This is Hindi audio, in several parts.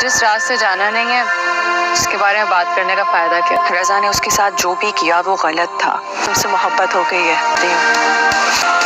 जिस रात से जाना नहीं है उसके बारे में बात करने का फायदा क्या। रज़ा ने उसके साथ जो भी किया वो गलत था। तुमसे मोहब्बत हो गई है।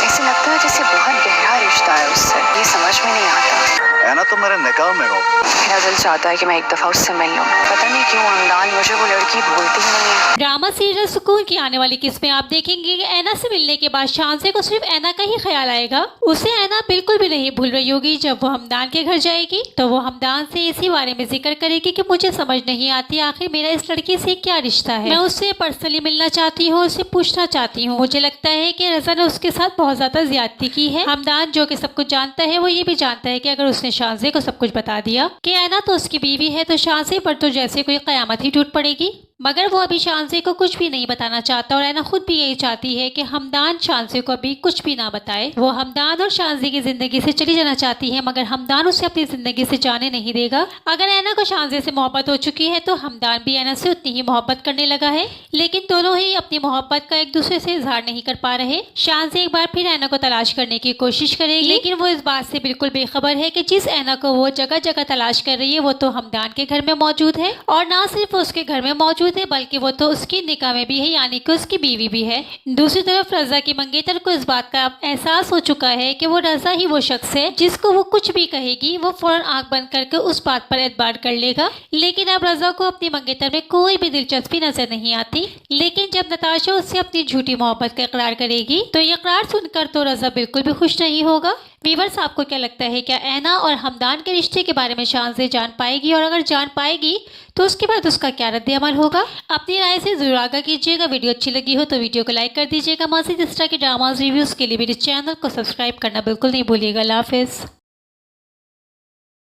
ऐसे लगता है जैसे बहुत गहरा रिश्ता है उससे, ये समझ में नहीं आता। ऐना तो मेरे निकाह में हो। मेरा दिल चाहता है कि मैं एक दफ़ा उससे मिल लूँ। पता नहीं क्यों हमदान मुझे वो लड़की भूलती ही नहीं है। ड्रामा सीरियल सुकून की आने वाली किस्त में आप देखेंगे कि ऐना से मिलने के बाद शांसे को सिर्फ ऐना का ही ख्याल आएगा। उसे ऐना बिल्कुल भी नहीं भूल रही होगी। जब वो हमदान के घर जाएगी तो वो हमदान से इसी बारे में जिक्र करेगी कि मुझे समझ नहीं आती आखिर मेरा इस लड़की से क्या रिश्ता है। मैं उससे पर्सनली मिलना चाहती हूँ, उससे पूछना चाहती हूँ। मुझे लगता है कि रज़ा ने उसके साथ बहुत ज्यादा ज्यादती की है। हमदान जो कि सब कुछ जानता है वो ये भी जानता है कि अगर उसने शांसे को सब कुछ बता दिया कि ऐना तो उसकी बीवी है तो शांसे पर तो जैसे कोई कयामत ही टूट पड़ेगी। मगर वो अभी शांसे को कुछ भी नहीं बताना चाहता और ऐना खुद भी यही चाहती है कि हमदान शांसे को अभी कुछ भी ना बताए। वो हमदान और शांसे की जिंदगी से चली जाना चाहती है मगर हमदान उसे अपनी जिंदगी से जाने नहीं देगा। अगर ऐना को शांसे से मोहब्बत हो चुकी है तो हमदान भी ऐना से उतनी ही मोहब्बत करने लगा है, लेकिन दोनों ही अपनी मोहब्बत का एक दूसरे से इजहार नहीं कर पा रहे। शांसे एक बार फिर ऐना को तलाश करने की कोशिश करेगी, लेकिन वो इस बात से बिल्कुल बेखबर है कि जिस ऐना को वो जगह जगह तलाश कर रही है वो तो हमदान के घर में मौजूद है, और ना सिर्फ उसके घर में मौजूद है बल्कि वो तो उसकी निकाह में भी है, यानी कि उसकी बीवी भी है। दूसरी तरफ रज़ा की मंगेतर को इस बात का एहसास हो चुका है कि वो रज़ा ही वो शख्स है जिसको वो कुछ भी कहेगी वो फौरन आंख बंद करके उस बात पर एतबार कर लेगा। लेकिन अब रज़ा को अपनी मंगेतर में कोई भी दिलचस्पी नजर नहीं आती। लेकिन जब नताशा उससे अपनी झूठी मोहब्बत का इकरार करेगी तो ये इकरार सुनकर तो रज़ा बिल्कुल भी खुश नहीं होगा। व्यूअर्स, आपको क्या लगता है, क्या ऐना और हमदान के रिश्ते के बारे में शांसे जान पाएगी, और अगर जान पाएगी तो उसके बाद उसका क्या रद्द अमल होगा? अपनी राय से जरूर आगाह कीजिएगा। वीडियो अच्छी लगी हो तो वीडियो को लाइक कर दीजिएगा। मज़ीद इस तरह के ड्रामाज रिव्यूज़ के लिए मेरे चैनल को सब्सक्राइब करना बिल्कुल नहीं भूलिएगा। अल्लाह हाफिज़।